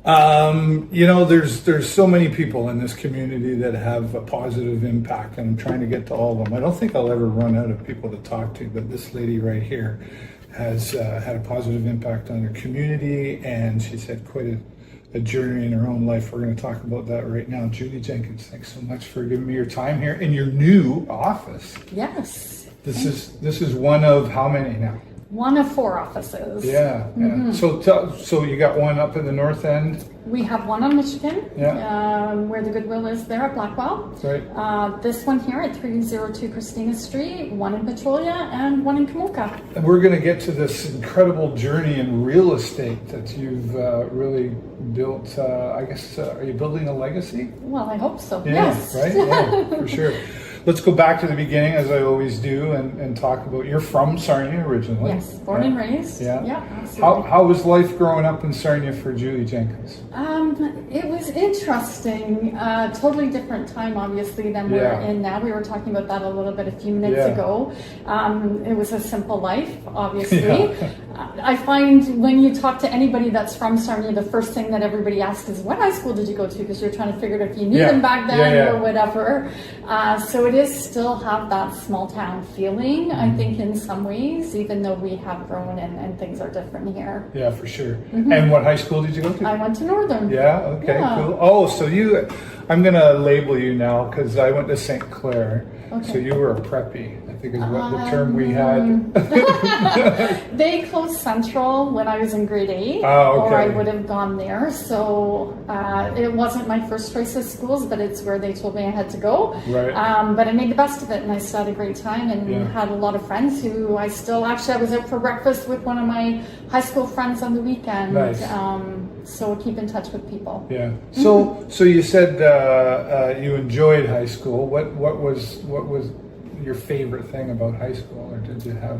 There's so many people in this community that have a positive impact, and I'm trying to get to all of them. I don't think I'll ever run out of people to talk to, but this lady right here has had a positive impact on her community, and she's had quite a journey in her own life. We're going to talk about that right now. Julie Jenkins, thanks so much for giving me your time here in your new office. Yes. This is one of how many now? One of 4 offices. Yeah. Mm-hmm. So you got one up in the north end? We have one on Michigan, Yeah. where the Goodwill is there at Blackwell. Right. This one here at 302 Christina Street, one in Petrolia, and one in Kamoka. And we're going to get to this incredible journey in real estate that you've really built. I guess, are you building a legacy? Well, I hope so. Yeah, Yes. right? Yeah, for sure. Let's go back to the beginning, as I always do, and talk about, you're from Sarnia originally. Yes, born and raised. Yeah. Yeah, absolutely. How was life growing up in Sarnia for Julie Jenkins? It was interesting. Totally different time, obviously, than we're in now. We were talking about that a little bit a few minutes ago. It was a simple life, obviously. Yeah. I find when you talk to anybody that's from Sarnia, the first thing that everybody asks is, what high school did you go to? Because you're trying to figure out if you knew them back then or whatever. So it is still have that small town feeling, I think, in some ways, even though we have grown and things are different here. Yeah, for sure. Mm-hmm. And what high school did you go to? I went to Northern. Yeah, okay, cool. Oh, so I'm going to label you now because I went to St. Clair. Okay. So you were a preppy, I think is what the term we had. They closed Central when I was in grade 8, or I would have gone there. So it wasn't my first choice of schools, but it's where they told me I had to go. Right. But I made the best of it, and I still had a great time, and had a lot of friends who I was out for breakfast with one of my high school friends on the weekend. Nice. So keep in touch with people. Yeah. So you said you enjoyed high school. What was your favorite thing about high school, or did you have?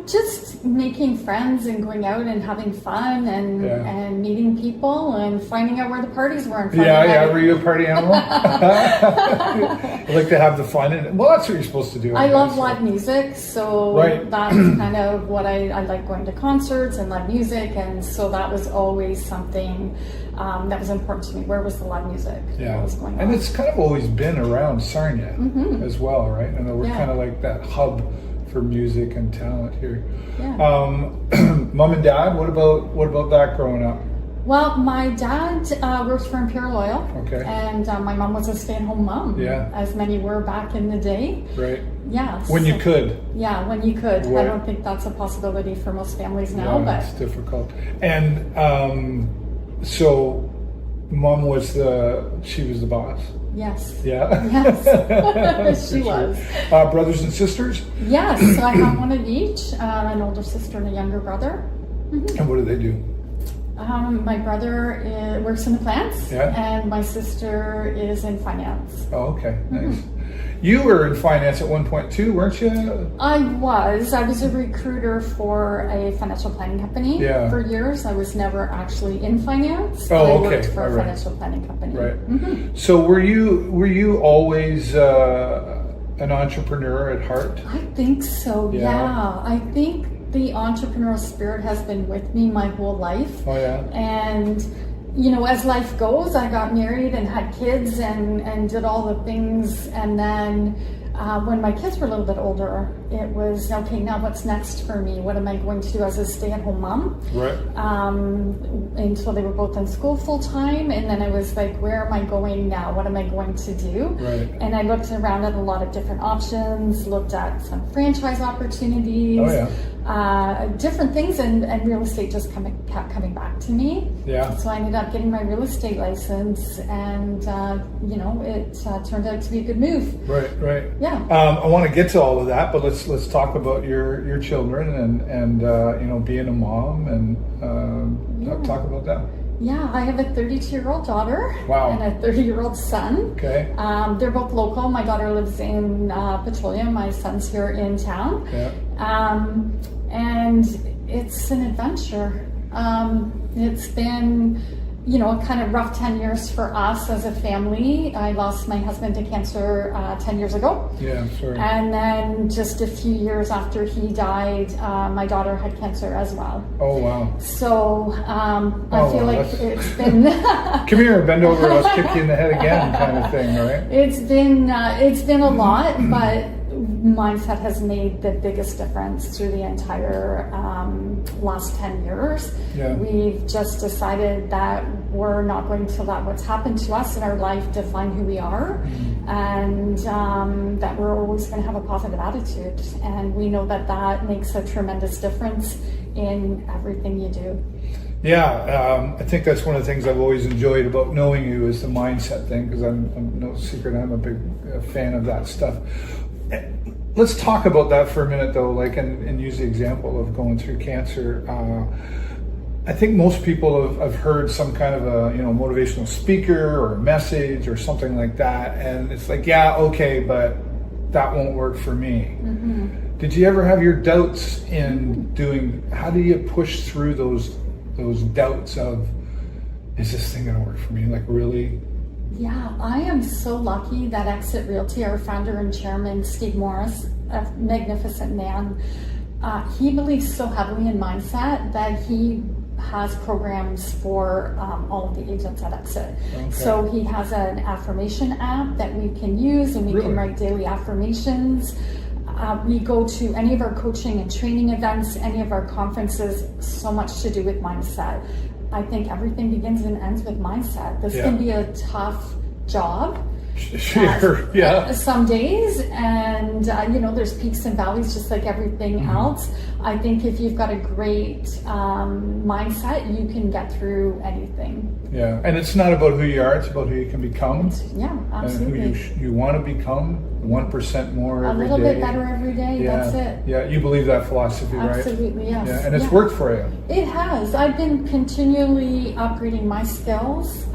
Just making friends and going out and having fun and meeting people and finding out where the parties were. Were you a party animal? I like to have the fun, and that's what you're supposed to do. I love live music, so that's kind of what I like, going to concerts and live music, and so that was always something that was important to me. Where was the live music? Yeah, what was going on? And it's kind of always been around Sarnia as well, right? And we're kind of like that hub for music and talent here. Yeah. Mom and Dad, what about that growing up? Well, my dad worked for Imperial Oil, and my mom was a stay-at-home mom, as many were back in the day. Right. Yeah. When you could. Yeah, when you could. Right. I don't think that's a possibility for most families now, but it's difficult. And so, Mom was she was the boss. Yes. Yeah. Yes. She was. Brothers and sisters? Yes. So I have one of each, an older sister and a younger brother. Mm-hmm. And what do they do? My brother works in the plants, and my sister is in finance. Oh, okay. Nice. You were in finance at one point too, weren't you? I was a recruiter for a financial planning company for years. I was never actually in finance, but I worked for a financial planning company. Right. Mm-hmm. So were you always an entrepreneur at heart? I think so, yeah. I think the entrepreneurial spirit has been with me my whole life. Oh, yeah. And as life goes, I got married and had kids and did all the things. And then when my kids were a little bit older, it was, okay, now what's next for me? What am I going to do as a stay-at-home mom? Right. Until they were both in school full-time. And then I was like, where am I going now? What am I going to do? Right. And I looked around at a lot of different options, looked at some franchise opportunities. Oh, yeah. Different things, and real estate just kept coming back to me. Yeah. So I ended up getting my real estate license, and it turned out to be a good move. Right. Yeah. I want to get to all of that, but let's talk about your children and being a mom and talk about that. Yeah, I have a 32-year-old daughter and a 30-year-old son. Okay. They're both local. My daughter lives in Petrolia. My son's here in town. Yeah. And it's an adventure. It's been kind of rough 10 years for us as a family. I lost my husband to cancer 10 years ago. Yeah, sorry. And then just a few years after he died, my daughter had cancer as well. Oh, wow. So I feel like it's been... Come here, bend over, let's kick you in the head again kind of thing, right? It's been a lot, but mindset has made the biggest difference through the entire last 10 years. Yeah. We've just decided that we're not going to let what's happened to us in our life define who we are, and that we're always going to have a positive attitude. And we know that that makes a tremendous difference in everything you do. Yeah, I think that's one of the things I've always enjoyed about knowing you is the mindset thing, because I'm no secret, I'm a big fan of that stuff. Let's talk about that for a minute though, like, and use the example of going through cancer. I think most people have heard some kind of a, motivational speaker or a message or something like that. And it's like, yeah, okay, but that won't work for me. Mm-hmm. Did you ever have your doubts in doing, how do you push through those doubts of, is this thing gonna work for me? Like, really? Yeah, I am so lucky that Exit Realty, our founder and chairman, Steve Morris, a magnificent man, he believes so heavily in mindset that he has programs for all of the agents at Exit. Okay. So he has an affirmation app that we can use, and we can write daily affirmations. We go to any of our coaching and training events, any of our conferences, so much to do with mindset. I think everything begins and ends with mindset. This can be a tough job. Sure, yeah. Some days, and there's peaks and valleys just like everything else. I think if you've got a great mindset, you can get through anything. Yeah, and it's not about who you are, it's about who you can become. Yeah, absolutely. And who you want to become, 1% more every day. A little bit better every day, that's it. Yeah, you believe that philosophy, right? Absolutely, yes. Yeah, and it's worked for you. It has. I've been continually upgrading my skills.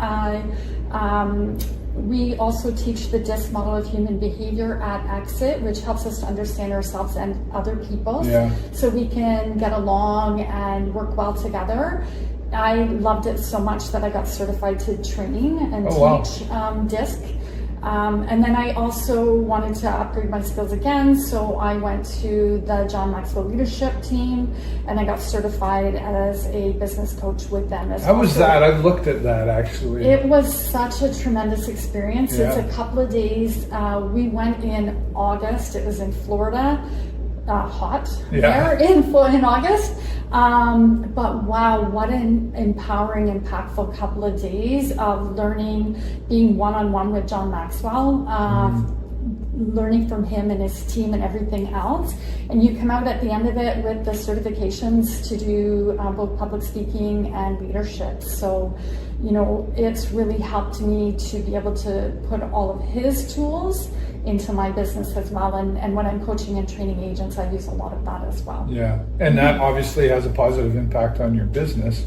We also teach the DISC model of human behavior at Exit, which helps us to understand ourselves and other people, so we can get along and work well together. I loved it so much that I got certified to train and teach DISC. And then I also wanted to upgrade my skills again, so I went to the John Maxwell leadership team, and I got certified as a business coach with them as well. How was that? I've looked at that actually. It was such a tremendous experience. It's a couple of days. We went in August. It was in Florida. Hot there in August. But wow, what an empowering, impactful couple of days of learning, being one-on-one with John Maxwell, learning from him and his team and everything else. And you come out at the end of it with the certifications to do both public speaking and leadership. So, it's really helped me to be able to put all of his tools into my business as well. And when I'm coaching and training agents, I use a lot of that as well. Yeah, and that obviously has a positive impact on your business.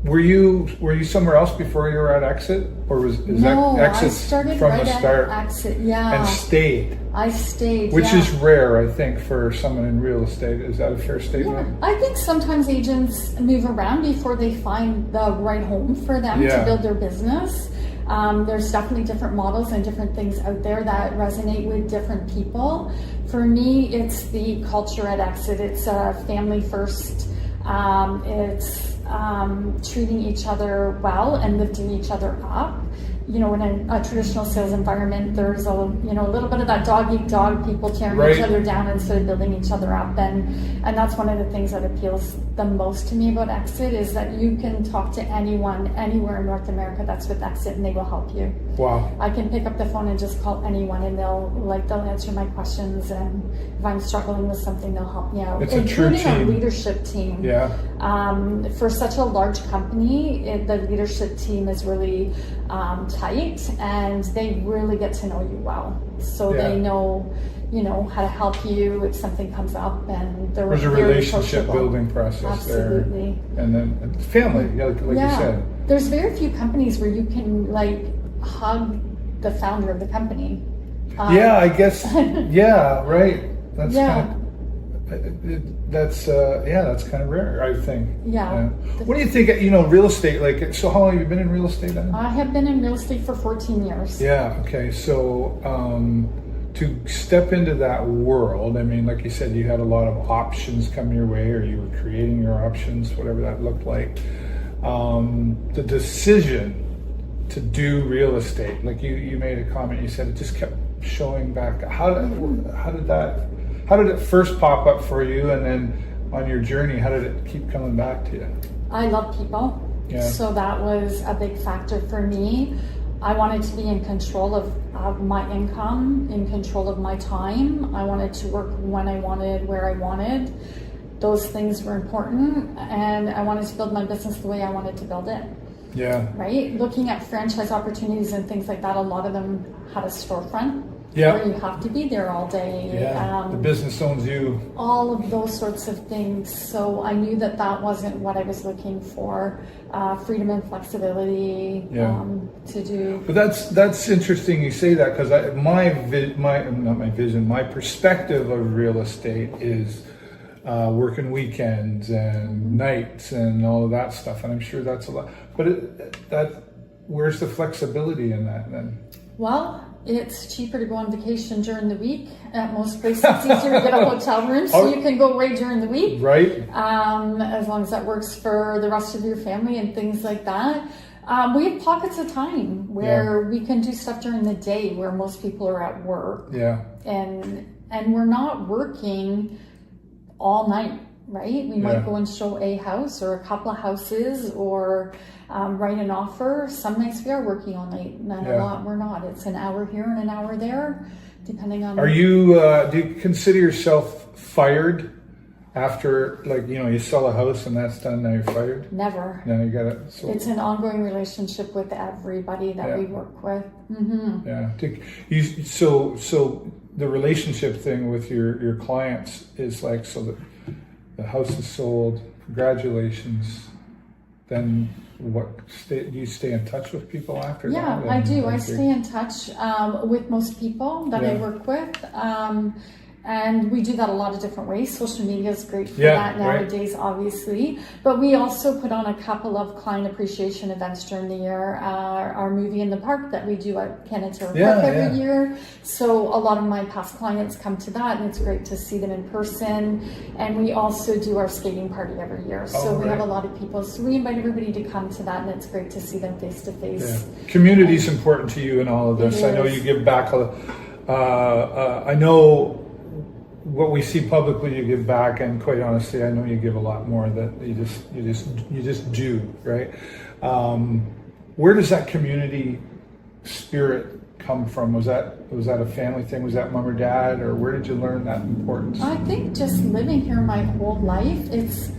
Were you somewhere else before you were at Exit, or was Exit I started from right the start? At Exit, yeah. And stayed. I stayed, which is rare, I think, for someone in real estate. Is that a fair statement? Yeah. I think sometimes agents move around before they find the right home for them to build their business. There's definitely different models and different things out there that resonate with different people. For me, it's the culture at Exit. It's family first. It's treating each other well and lifting each other up. In a traditional sales environment, there's a little bit of that dog eat dog, people tearing each other down instead of building each other up, and that's one of the things that appeals the most to me about Exit, is that you can talk to anyone anywhere in North America that's with Exit and they will help you. Wow. I can pick up the phone and just call anyone, and they'll answer my questions, and if I'm struggling with something, they'll help me out. It's a true team. Including our leadership team. Yeah. For such a large company, the leadership team is really tight, and they really get to know you well. So they know, how to help you if something comes up, and there's a relationship building process there. And then family, like you said. There's very few companies where you can hug the founder of the company. I guess. Yeah, right. That's kind of. That's kind of rare, I think. Yeah. What do you think? Real estate. Like, so how long have you been in real estate then? I have been in real estate for 14 years. Yeah. Okay. So to step into that world, I mean, like you said, you had a lot of options come your way, or you were creating your options, whatever that looked like. The decision to do real estate, like you made a comment. You said it just kept showing back. How did it first pop up for you, and then on your journey, how did it keep coming back to you? I love people. Yeah. So that was a big factor for me. I wanted to be in control of my income, in control of my time. I wanted to work when I wanted, where I wanted. Those things were important, and I wanted to build my business the way I wanted to build it. Yeah. Right? Looking at franchise opportunities and things like that, a lot of them had a storefront. Yeah. Where you have to be there all day. Yeah. The business owns you. All of those sorts of things. So I knew that wasn't what I was looking for. Freedom and flexibility to do. But that's interesting you say that, because my perspective of real estate is working weekends and nights and all of that stuff, and I'm sure that's a lot. But where's the flexibility in that then? Well, it's cheaper to go on vacation during the week. At most places, it's easier to get a hotel room, so you can go away during the week. Right. As long as that works for the rest of your family and things like that. We have pockets of time where we can do stuff during the day where most people are at work. Yeah. And we're not working all night, right? We might go and show a house or a couple of houses, or write an offer. Some nights we are working all night, and a lot we're not. It's an hour here and an hour there, depending on. Are you? Do you consider yourself fired after, like, you sell a house and that's done? Now you're fired. Never. No, you got it. So, it's an ongoing relationship with everybody that we work with. Mm-hmm. Yeah. So the relationship thing with your clients is like, so that the house is sold. Congratulations. Then do you stay in touch with people after that? Yeah, I do. I stay in touch with most people that I work with. And we do that a lot of different ways. Social media is great for that nowadays, obviously. But we also put on a couple of client appreciation events during the year. Our movie in the park that we do at Canada Park every year. So a lot of my past clients come to that, and it's great to see them in person. And we also do our skating party every year. So we have a lot of people. So we invite everybody to come to that, and it's great to see them face to face. Yeah. Community is important to you in all of this. I know you give back. I know what we see publicly, you give back, and quite honestly, I know you give a lot more that you just do, right? Where does that community spirit come from? Was that a family thing? Was that mom or dad, or where did you learn that importance? I think just living here my whole life, it's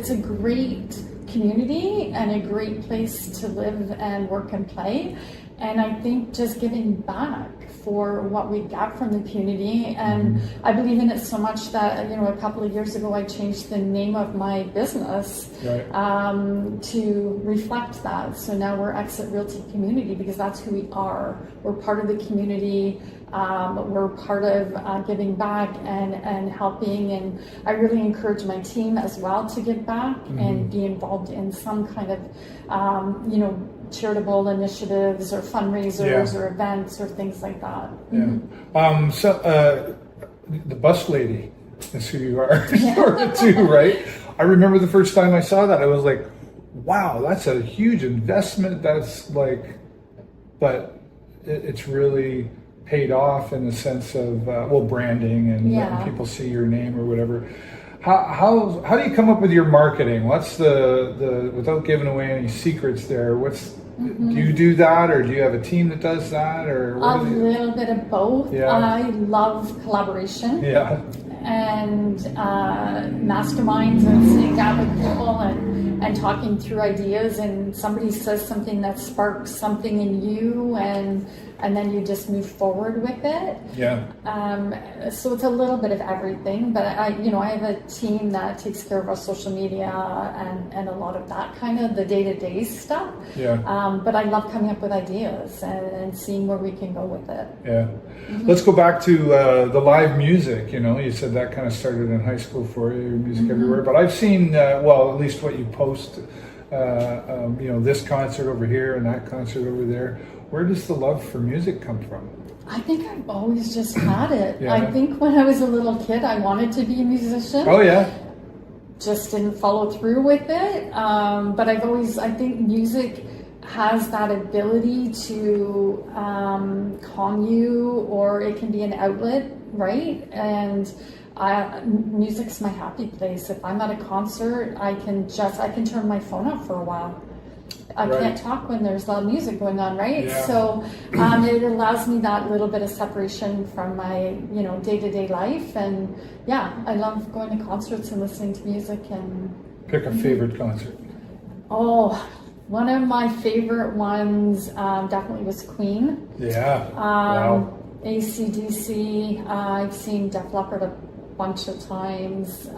a great community and a great place to live and work and play. And I think just giving back for what we got from the community, and I believe in it so much that a couple of years ago I changed the name of my business to reflect that. So now we're Exit Realty Community, because that's who we are. We're part of the community. We're part of giving back and helping, and I really encourage my team as well to give back and be involved in some kind of charitable initiatives or fundraisers or events or things like that. So the bus lady is who you are sort of too, right? I remember the first time I saw that, I was like, wow, that's a huge investment. That's like, but it's really paid off in the sense of branding and letting people see your name or whatever. How do you come up with your marketing? What's the without giving away any secrets there? Do you do that, or do you have a team that does that, or a little bit of both? Yeah. I love collaboration. Yeah. And masterminds and sitting down with people and talking through ideas, and somebody says something that sparks something in you, and and then you just move forward with it. Yeah. So it's a little bit of everything, but I have a team that takes care of our social media and a lot of that kind of the day-to-day stuff. Yeah. But I love coming up with ideas and seeing where we can go with it. Yeah. Let's go back to the live music. You said that kind of started in high school for you, music everywhere. But I've seen, well, at least what you post, this concert over here and that concert over there. Where does the love for music come from? I think I've always just had it. Yeah. I think when I was a little kid, I wanted to be a musician. Oh, yeah. Just didn't follow through with it. But I think music has that ability to calm you, or it can be an outlet, right? And music's my happy place. If I'm at a concert, I can turn my phone off for a while. I can't talk when there's loud music going on, right? Yeah. So it allows me that little bit of separation from my, day-to-day life. And yeah, I love going to concerts and listening to music. And Pick a favorite concert. oh, one of my favorite ones definitely was Queen. Yeah. Wow. AC/DC. I've seen Def Leppard a bunch of times.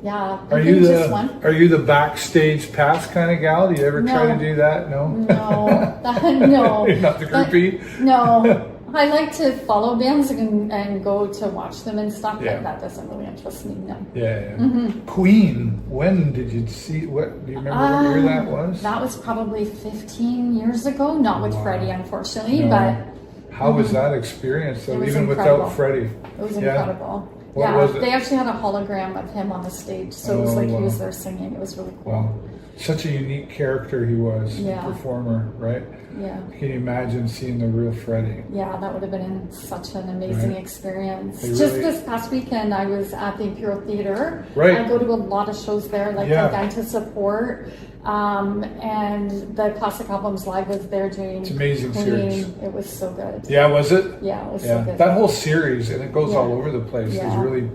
Yeah. Are you the backstage pass kind of gal? Do you ever try to do that? No. No. No. You're not the groupie. No. I like to follow bands and go to watch them and stuff, Yeah. but that doesn't really interest me. No. Yeah. Queen. When did you see? What do you remember? What year that was? That was probably 15 years ago. Not with Freddie, unfortunately, No. but How was that experience? Though, It was even incredible. without Freddie. it was Yeah. incredible. What was it? They actually had a hologram of him on the stage, so it was Oh, like wow. he was there singing. It was really cool. Wow. Such a unique character he was, Yeah. performer, right? Yeah. Can you imagine seeing the real Freddie? Yeah, that would have been such an amazing Right. experience. They Just really- this past weekend, I was at the Imperial Theatre. Right. I go to a lot of shows there, like Yeah. again to support. And the Classic Albums Live was there doing It's amazing Queen. series. It was so good. Yeah, was it? Yeah, it was Yeah, so good. that whole series, and it goes Yeah. all over the place. Is Yeah. really,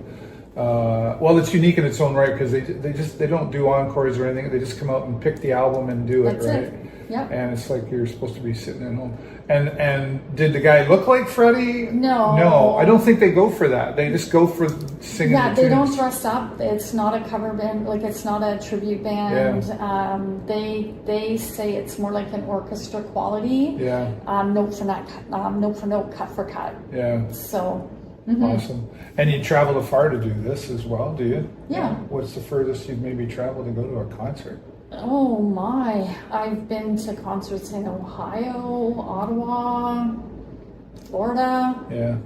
well, it's unique in its own right because they don't do encores or anything. They just come out and pick the album and do it, That's right? it. Yep. And it's like you're supposed to be sitting at home. And did the guy look like Freddie? No. No, I don't think they go for that. They just go for singing. Yeah, the they don't tunes. dress up. It's not a cover band, like it's not a tribute band. They say it's more like an orchestra quality. Yeah, Note for note, cut for cut. yeah, So awesome. And you travel afar to do this as well, do you? Yeah. What's the furthest you've maybe traveled to go to a concert? oh my, I've been to concerts in Ohio, Ottawa, Florida. Yeah,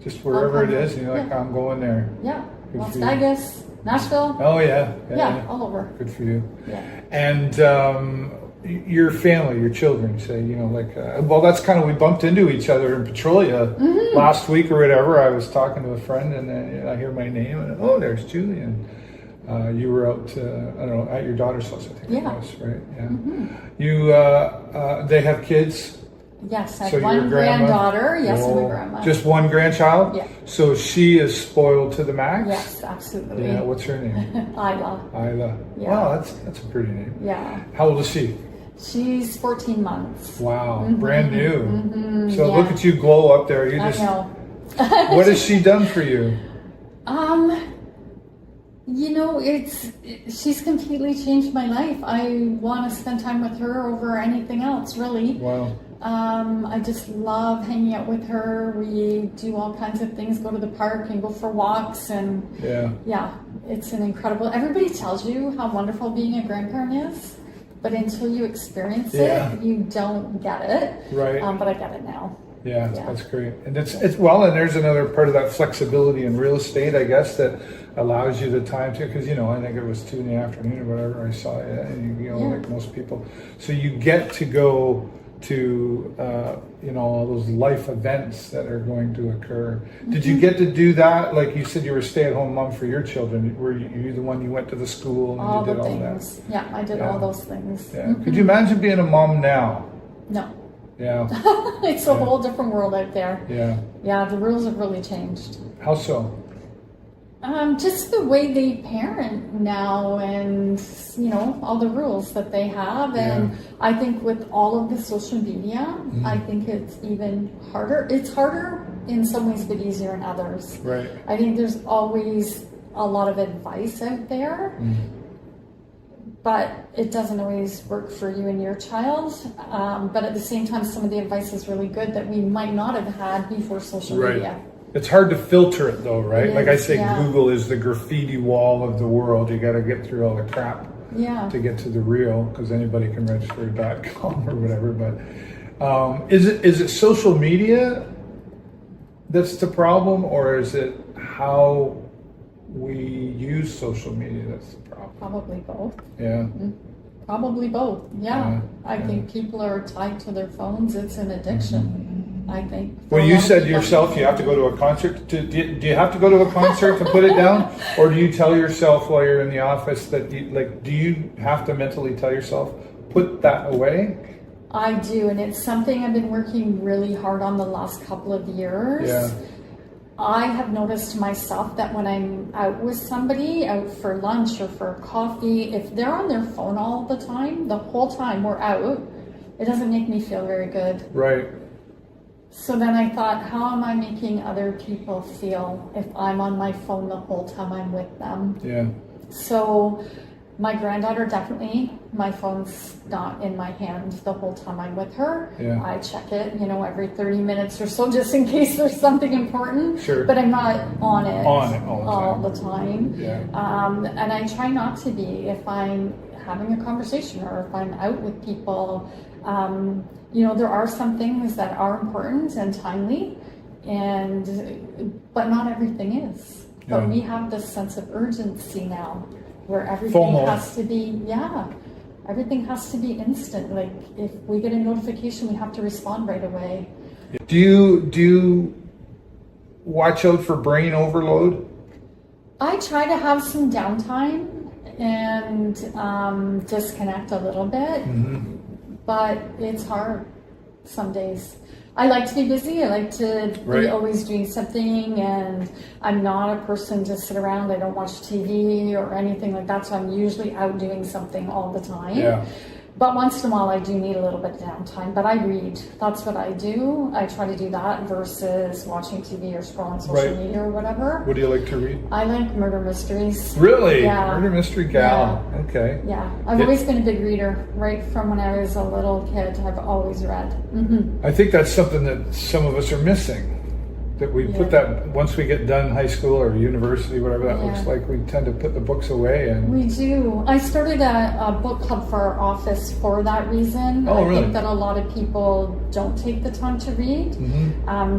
just wherever it Okay. is, you're like, Yeah. I'm going there. Yeah, Good Las for you. Vegas, Nashville. Oh yeah, Yeah, all over. Good for you. Yeah. And your family, your children, say, well, that's kind of, we bumped into each other in Petrolia last week or whatever. I was talking to a friend and then I hear my name and, oh, there's Julie. And you were out, I don't know, at your daughter's house, I think it Yeah. was, right? Yeah. You, they have kids? Yes, I So have one your grandma- granddaughter. Yes, and Oh, a grandma. Just one grandchild? Yeah. So she is spoiled to the max? Yes, absolutely. Yeah, what's her name? Isla. Isla. Yeah. Wow, that's a pretty name. Yeah. How old is she? She's 14 months. Wow, brand new. So yeah. look at you glow up there. You I just. know. What has she done for you? She's completely changed my life. I want to spend time with her over anything else, really. Wow. I just love hanging out with her. We do all kinds of things, go to the park and go for walks, and Yeah. it's an incredible. Everybody tells you how wonderful being a grandparent is, but until you experience Yeah. it, you don't get it. Right. But I get it now. Yeah, Yeah. that's great. And it's well, and there's another part of that flexibility in real estate, I guess, that allows you the time to, because I think it was 2 p.m. or whatever I saw it, and Yeah. like most people. So you get to go to all those life events that are going to occur. Did you get to do that? Like you said, you were a stay-at-home mom for your children. Were you the one you went to the school and All you the did all things. Yeah, I did Yeah. all those things. that? Yeah. Could you imagine being a mom now? No. Yeah. It's a whole different world out there. Yeah. Yeah, the rules have really changed. How so? Just the way they parent now, and all the rules that they have, and I think with all of the social media, I think it's even harder. It's harder in some ways, but easier in others. Right. I think there's always a lot of advice out there, but it doesn't always work for you and your child. But at the same time, some of the advice is really good that we might not have had before social media. It's hard to filter it though, right? It like I is, say, yeah. Google is the graffiti wall of the world. You got to get through all the crap to get to the real, because anybody can register a .com or whatever. But is it social media that's the problem, or is it how we use social media that's the problem? Probably both. Yeah. Probably both. Yeah. I think people are tied to their phones. It's an addiction. I think. Well, you said yourself you have to go to a concert. Do you have to go to a concert to put it down, or do you tell yourself while you're in the office that do you have to mentally tell yourself put that away? I do, and it's something I've been working really hard on the last couple of years. Yeah. I have noticed myself that when I'm out with somebody, out for lunch or for coffee, if they're on their phone all the time, the whole time we're out, it doesn't make me feel very good. Right. So then I thought, how am I making other people feel if I'm on my phone the whole time I'm with them? Yeah. So my granddaughter, definitely, my phone's not in my hand the whole time I'm with her. Yeah. I check it, every 30 minutes or so, just in case there's something important. Sure. But I'm not on it all the time. Yeah. And I try not to be if I'm having a conversation or if I'm out with people. There are some things that are important and timely, but not everything is. But we have this sense of urgency now, where everything FOMO. has to be, everything has to be instant. Like if we get a notification, we have to respond right away. Do you watch out for brain overload? I try to have some downtime and disconnect a little bit. But it's hard some days. I like to be busy. I like to be always doing something, and I'm not a person to sit around. I don't watch TV or anything like that, so I'm usually out doing something all the time. Yeah. But once in a while, I do need a little bit of downtime. But I read. That's what I do. I try to do that versus watching TV or scrolling social media or whatever. What do you like to read? I like murder mysteries. Really? Yeah. Murder mystery gal. Yeah. Okay. Yeah. I've always been a big reader. Right from when I was a little kid, I've always read. I think that's something that some of us are missing. That we put that, once we get done high school or university, whatever that looks like, we tend to put the books away. And we do. I started a book club for our office for that reason. Oh, really? I think that a lot of people don't take the time to read.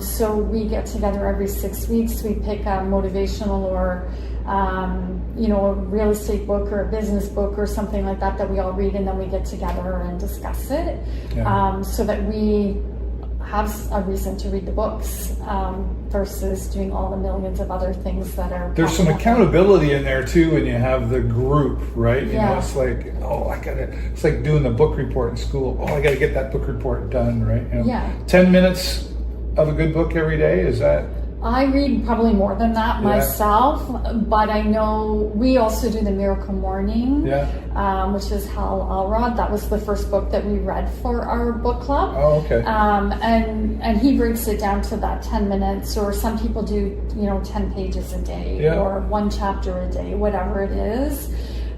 So we get together every 6 weeks. We pick a motivational or a real estate book or a business book or something like that we all read, and then we get together and discuss it, so that we have a reason to read the books versus doing all the millions of other things that are. There's some accountability in there too when you have the group, right? It's like, it's like doing the book report in school. I gotta get that book report done, right? 10 minutes of a good book every day, is that? I read probably more than that myself, but I know we also do the Miracle Morning, which is Hal Elrod. That was the first book that we read for our book club. Oh, okay. And he breaks it down to that 10 minutes, or some people do, 10 pages a day, or one chapter a day, whatever it is.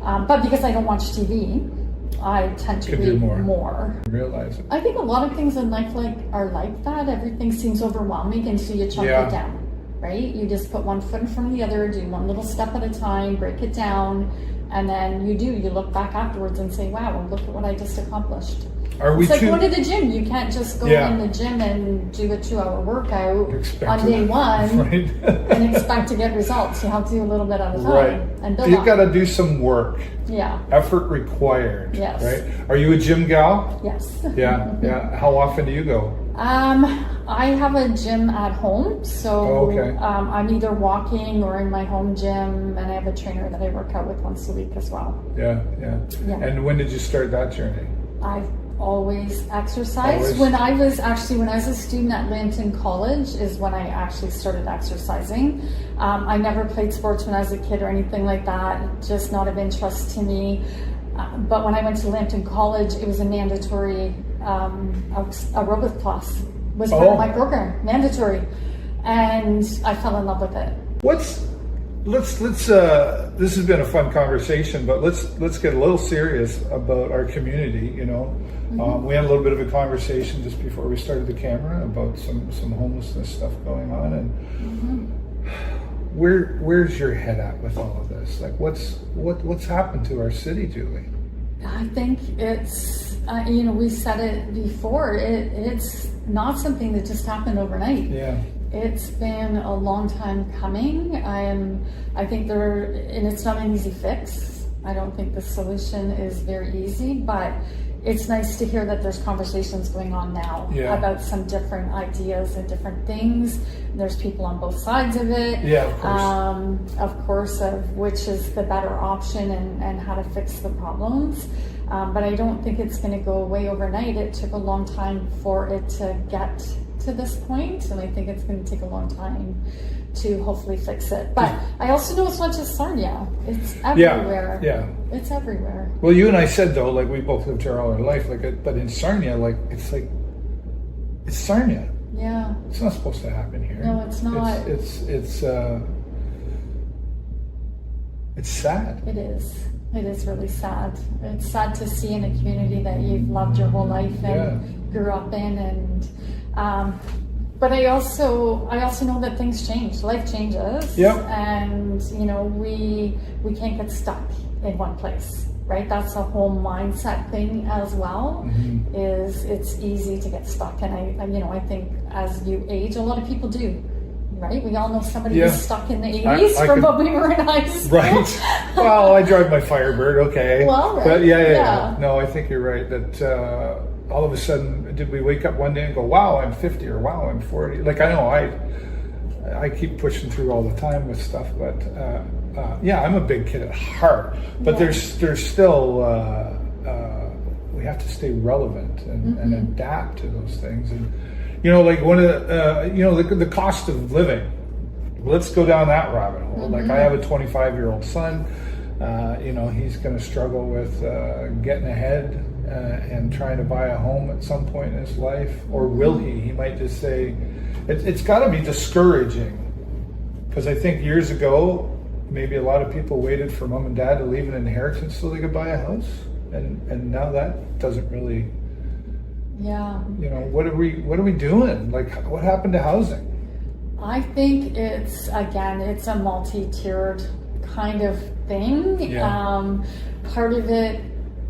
But because I don't watch TV, I tend to read more. Realize it. I think a lot of things in life are like that. Everything seems overwhelming, and so you chunk it down, right? You just put one foot in front of the other, do one little step at a time, break it down, and then you look back afterwards and say, wow, look at what I just accomplished. It's like going to the gym. You can't just go in the gym and do a 2-hour workout on day one and expect to get results. You have to do a little bit at a time and build. You've got to do some work. Yeah. Effort required. Yes. Right? Are you a gym gal? Yes. Yeah. How often do you go? I have a gym at home, so I'm either walking or in my home gym, and I have a trainer that I work out with once a week as well. Yeah. And when did you start that journey? I've always exercised. Always? When I was a student at Lambton College is when I actually started exercising. I never played sports when I was a kid or anything like that, just not of interest to me. But when I went to Lambton College, it was a mandatory aerobic class was part of my program, mandatory, and I fell in love with it. Let's this has been a fun conversation, but let's get a little serious about our community. You know, we had a little bit of a conversation just before we started the camera about some homelessness stuff going on, and where's your head at with all of this? Like, what's happened to our city, Julie? I think it's we said it before. It's not something that just happened overnight. Yeah. It's been a long time coming. I think and it's not an easy fix. I don't think the solution is very easy, but it's nice to hear that there's conversations going on now about some different ideas and different things. There's people on both sides of it. Yeah, of course, of which is the better option and how to fix the problems. But I don't think it's going to go away overnight. It took a long time for it to get to this point, and I think it's going to take a long time to hopefully fix it. But I also know it's not just Sarnia. It's everywhere. Yeah. It's everywhere. Well, you and I said though, like we both lived here all our life, but in Sarnia, it's Sarnia. Yeah. It's not supposed to happen here. No, it's not. It's sad. It is. It is really sad. It's sad to see in a community that you've loved your whole life and grew up in, and but I also know that things change. Life changes. Yep. And we can't get stuck in one place, right? That's a whole mindset thing as well. Is it's easy to get stuck, and I think as you age, a lot of people do. Right? We all know somebody who's stuck in the 80s from when we were in high school. Right. Well, I drive my Firebird, okay. Well, right. But yeah. No, I think you're right that all of a sudden, did we wake up one day and go, wow, I'm 50 or wow, I'm 40? Like, I know I keep pushing through all the time with stuff, but I'm a big kid at heart. But there's still, we have to stay relevant and adapt to those things. And like one of the cost of living. Let's go down that rabbit hole. Like I have a 25-year-old son. He's going to struggle with getting ahead and trying to buy a home at some point in his life, or will he? He might just say, it's got to be discouraging, because I think years ago, maybe a lot of people waited for mom and dad to leave an inheritance so they could buy a house, and now that doesn't really. Yeah. What are we doing? Like, what happened to housing? I think it's a multi-tiered kind of thing. Yeah. Part of it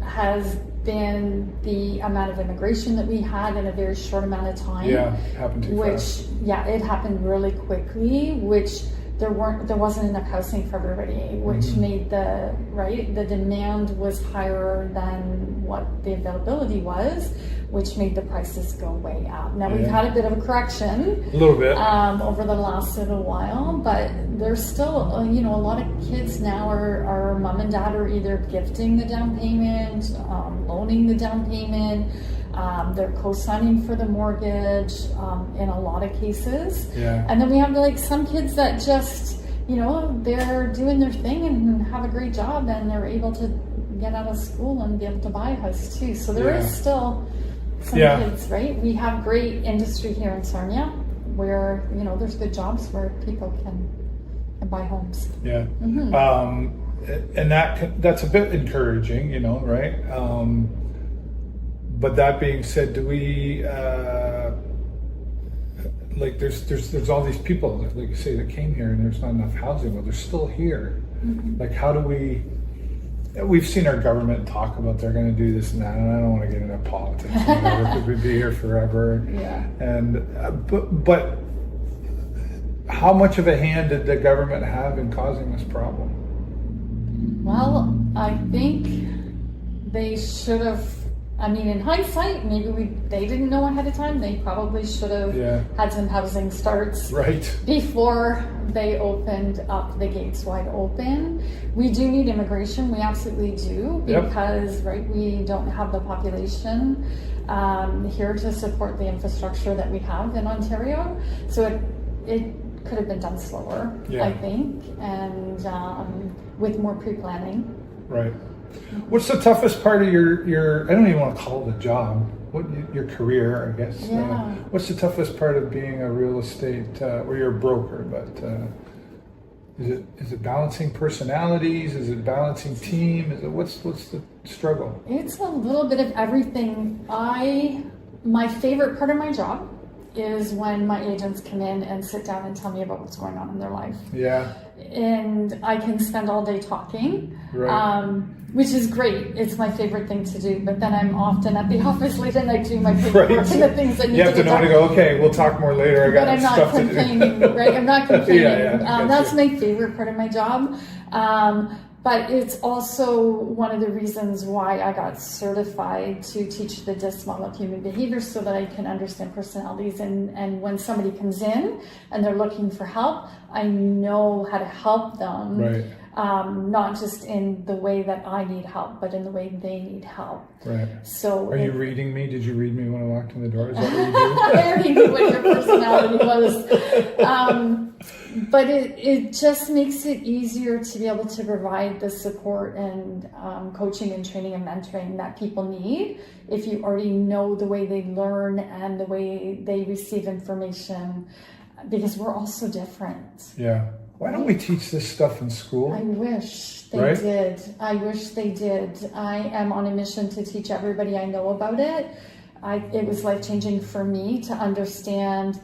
has been the amount of immigration that we had in a very short amount of time. Yeah, it happened too fast. It happened really quickly, which there wasn't enough housing for everybody, which made the demand was higher than what the availability was, which made the prices go way up. Now we've had a bit of a correction, a little bit, over the last little while, but there's still, a lot of kids now are mom and dad are either gifting the down payment, loaning the down payment. They're co-signing for the mortgage in a lot of cases. Yeah. And then we have some kids that just, they're doing their thing and have a great job, and they're able to get out of school and be able to buy a house too. So there is still some kids, right? We have great industry here in Sarnia where, there's good jobs where people can buy homes. Yeah. And that's a bit encouraging, right? But that being said, do we there's all these people that, like you say, that came here and there's not enough housing. Well, they're still here. Like, how do we've seen our government talk about they're going to do this and that, and I don't want to get into politics because we'd be here forever. Yeah. And but how much of a hand did the government have in causing this problem? Well, I think they should have I mean, in hindsight, maybe they didn't know ahead of time. They probably should have had some housing starts before they opened up the gates wide open. We do need immigration. We absolutely do, because we don't have the population here to support the infrastructure that we have in Ontario. So it could have been done slower, I think, and with more pre-planning. Right. What's the toughest part of your I don't even want to call it a job, your career, I guess. Yeah. What's the toughest part of being a real estate, or you're a broker, but is it balancing personalities? Is it balancing team? What's the struggle? It's a little bit of everything. My favorite part of my job is when my agents come in and sit down and tell me about what's going on in their life. Yeah. And I can spend all day talking, which is great. It's my favorite thing to do. But then I'm often at the office late at night doing my paperwork and the things that need to get done. You have to know to go, okay, we'll talk more later. I got stuff to do. But I'm not complaining, right? I'm not complaining. That's my favorite part of my job. But it's also one of the reasons why I got certified to teach the DISC model of human behavior, so that I can understand personalities. And when somebody comes in and they're looking for help, I know how to help them. Right. Not just in the way that I need help, but in the way they need help. Right. So, are you reading me? Did you read me when I walked in the door? Is that what you do? I already knew what your personality was. But it just makes it easier to be able to provide the support and coaching and training and mentoring that people need if you already know the way they learn and the way they receive information, because we're all so different. Yeah. Why don't we teach this stuff in school? I wish they did. I wish they did. I am on a mission to teach everybody I know about it. It was life-changing for me to understand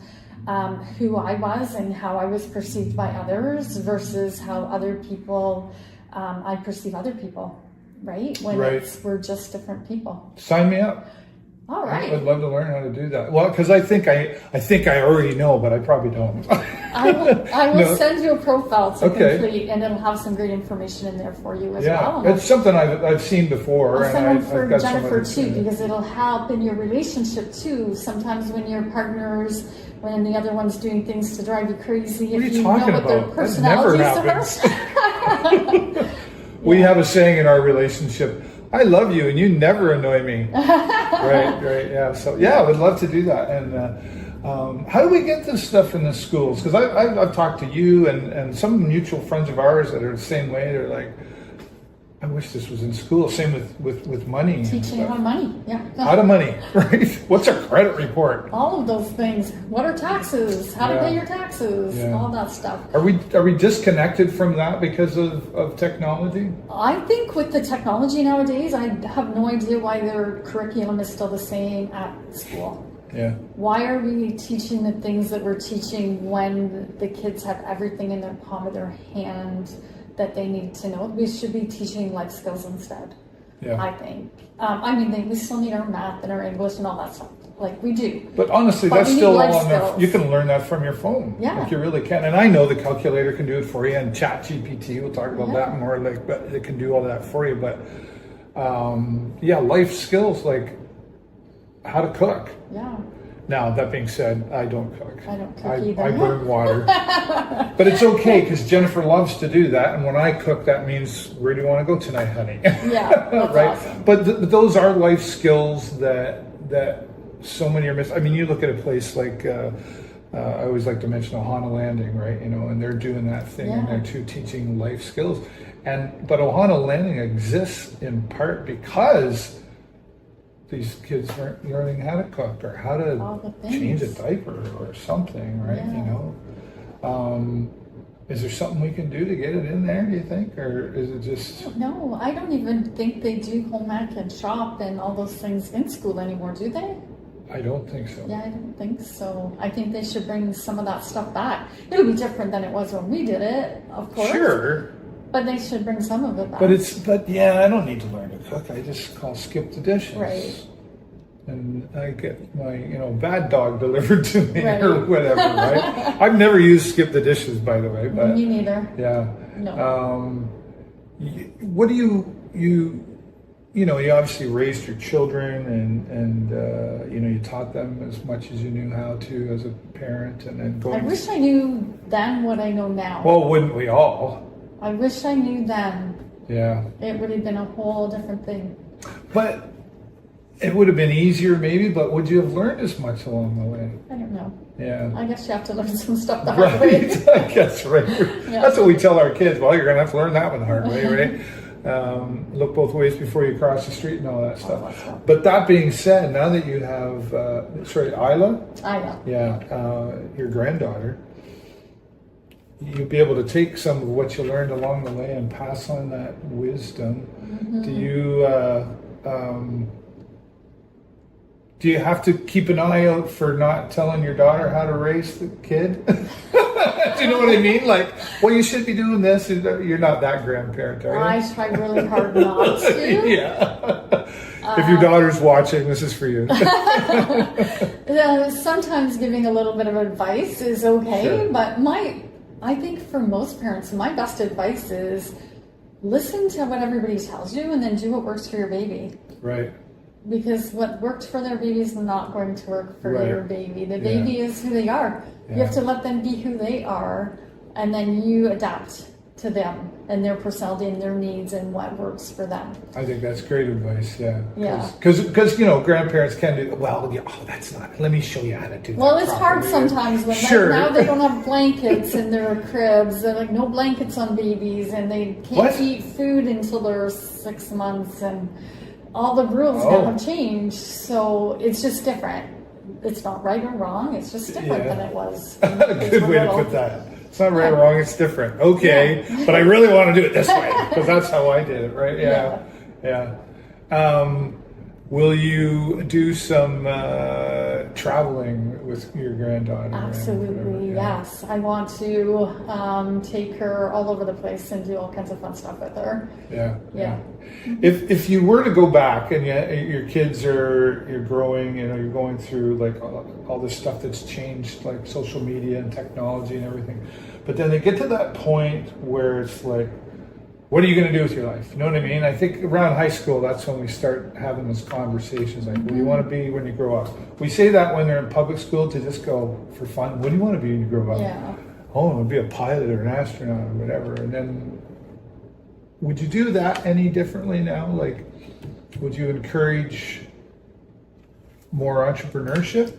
who I was and how I was perceived by others versus how other people, I perceive other people, right? When we're just different people. Sign me up. All right. I'd love to learn how to do that. Well, because I think I already know, but I probably don't. I will send you a profile to complete, and it'll have some great information in there for you as well. Yeah, it's something I've seen before. I'll send one for Jennifer too, because it'll help in your relationship too. Sometimes when your partners, when the other one's doing things to drive you crazy, if you know what their personalities are. We have a saying in our relationship: I love you and you never annoy me. Right, yeah. So yeah, I would love to do that. And how do we get this stuff in the schools? Because I've talked to you and some mutual friends of ours that are the same way. They're like, I wish this was in school. Same with money. Teaching how money, how to money, right? What's our credit report? All of those things. What are taxes? How to pay your taxes? All that stuff. Are we disconnected from that because of technology? I think with the technology nowadays, I have no idea why their curriculum is still the same at school. Yeah. Why are we teaching the things that we're teaching when the kids have everything in the palm of their hand that they need to know? We should be teaching life skills instead. Yeah. I think. We still need our math and our English and all that stuff. Like we do. But honestly, that's still all on there. You can learn that from your phone. Yeah. Like you really can. And I know the calculator can do it for you, and ChatGPT, we'll talk about that more. But it can do all that for you. But life skills like how to cook. Yeah. Now, that being said, I don't cook. I don't cook either. I burn water. But it's okay, because Jennifer loves to do that. And when I cook, that means, where do you want to go tonight, honey? Yeah, that's right? Awesome. But those are life skills that so many are missing. I mean, you look at a place like, I always like to mention Ohana Landing, right? And they're doing that thing, and they're too teaching life skills. But Ohana Landing exists in part because these kids aren't learning how to cook or how to change a diaper or something, right? Yeah. Is there something we can do to get it in there, do you think? Or is it just... No, I don't even think they do home ec and shop and all those things in school anymore, do they? I don't think so. Yeah, I don't think so. I think they should bring some of that stuff back. It'll be different than it was when we did it, of course. Sure. But they should bring some of it back. But I don't need to learn to cook. I just skip the dishes. Right. And I get my, bad dog delivered to me or whatever, right? I've never used skip the dishes, by the way. But me neither. Yeah. No. What do you you know, you obviously raised your children and you know, you taught them as much as you knew how to as a parent, and then I wish I knew then what I know now. Well, wouldn't we all? I wish I knew then. Yeah. It would have been a whole different thing. But it would have been easier maybe, but would you have learned as much along the way? I don't know. Yeah. I guess you have to learn some stuff the hard way. I guess, right. Yeah. That's what we tell our kids. Well, you're going to have to learn that one the hard way, right? Look both ways before you cross the street and all that stuff. But that being said, now that you have, Isla? Isla. Yeah, your granddaughter, you'll be able to take some of what you learned along the way and pass on that wisdom. Mm-hmm. Do you have to keep an eye out for not telling your daughter how to raise the kid? Do you know what I mean? Like, well, you should be doing this. You're not that grandparent, are you? I try really hard not to. Yeah. If your daughter's watching, this is for you. Sometimes giving a little bit of advice is okay, sure. But I think for most parents, my best advice is listen to what everybody tells you and then do what works for your baby. Right. Because what worked for their baby is not going to work for your baby. The baby is who they are. Yeah. You have to let them be who they are, and then you adapt to them and their personality and their needs and what works for them. I think that's great advice. Yeah. Yeah. Because you know, grandparents can do that's not. Let me show you how to do that. Well, it's hard sometimes when now they don't have blankets in their cribs. They're like no blankets on babies, and they can't eat food until they're 6 months, and all the rules now have changed, so it's just different. It's not right or wrong, it's just different than it was. Good way to put that. It's not right or wrong, it's different. Okay, but I really want to do it this way, because that's how I did it, right? Yeah. Will you do some traveling with your granddaughter? Absolutely, yes. I want to take her all over the place and do all kinds of fun stuff with her. Yeah. If you were to go back and your kids you're growing, you know, you're going through like all this stuff that's changed, like social media and technology and everything, but then they get to that point where it's like, what are you going to do with your life? You know what I mean? I think around high school, that's when we start having those conversations. Like, what do you want to be when you grow up? We say that when they're in public school to just go for fun. What do you want to be when you grow up? Yeah. Oh, I want to be a pilot or an astronaut or whatever. And then, would you do that any differently now? Like, would you encourage more entrepreneurship?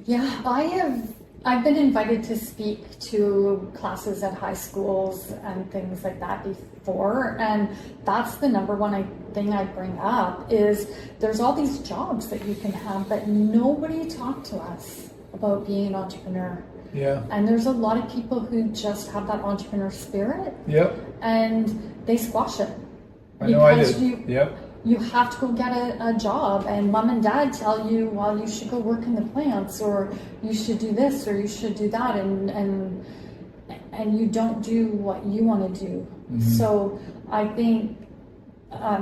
Yeah, I've been invited to speak to classes at high schools and things like that before, and that's the number one thing I bring up is there's all these jobs that you can have, but nobody talked to us about being an entrepreneur. Yeah. And there's a lot of people who just have that entrepreneur spirit. Yep. And they squash it. I know I did. Yep. You have to go get a job, and mom and dad tell you, well, you should go work in the plants, or you should do this, or you should do that, and you don't do what you want to do. Mm-hmm. So I think